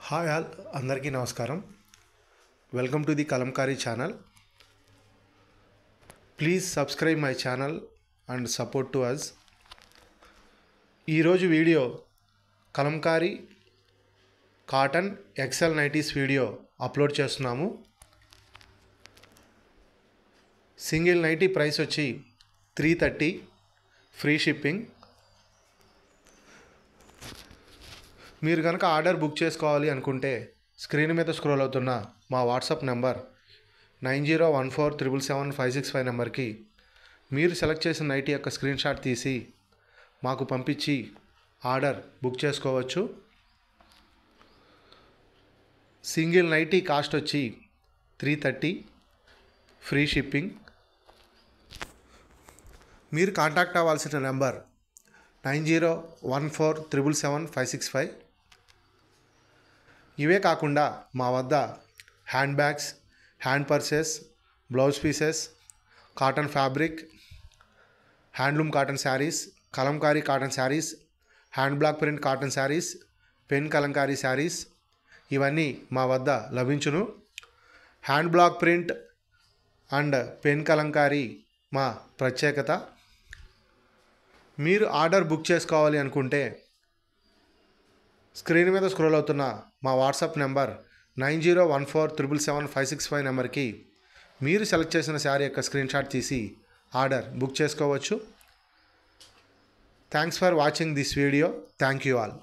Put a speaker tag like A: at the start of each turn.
A: Hi all అందరికీ నమస్కారం. Welcome to the Kalamkari channel. Please subscribe my channel and support to us. ఈరోజు video Kalamkari cotton excel nighties video upload చేస్తున్నాము. Single nighty price వచ్చి 330, free shipping. మీరు కనుక order book చేసుకోవాలి అనుకుంటే స్క్రీన్ మీద స్క్రోల్ అవుతున్న మా వాట్సాప్ నెంబర్ 9014777565 నెంబర్కి మీరు సెలెక్ట్ చేసిన నైటీ యొక్క స్క్రీన్ షాట్ తీసి మాకు పంపించి ఆర్డర్ బుక్ చేసుకోవచ్చు. సింగిల్ నైటీ కాస్ట్ వచ్చి 330, ఫ్రీ షిప్పింగ్. మీరు కాంటాక్ట్ అవ్వాల్సిన నెంబర్ 9014777565. ఇవే కాకుండా మా వద్ద hand bags, hand purses, blouse pieces, cotton fabric, handloom cotton saris, Kalamkari cotton saris, hand black print cotton saris, pen Kalamkari saris ఇవన్నీ మా వద్ద లభించును. Hand black print and pen Kalamkari మా ప్రత్యేకత. మీరు ఆర్డర్ బుక్ చేసుకోవాలి అనుకుంటే స్క్రీన్ మీద స్క్రోల్ అవుతున్న మా వాట్సాప్ నెంబర్ 9014777565 నెంబర్కి మీరు సెలెక్ట్ చేసిన శారీ యొక్క స్క్రీన్ షాట్ తీసి ఆర్డర్ బుక్ చేసుకోవచ్చు. Thanks for watching this video. Thank you all.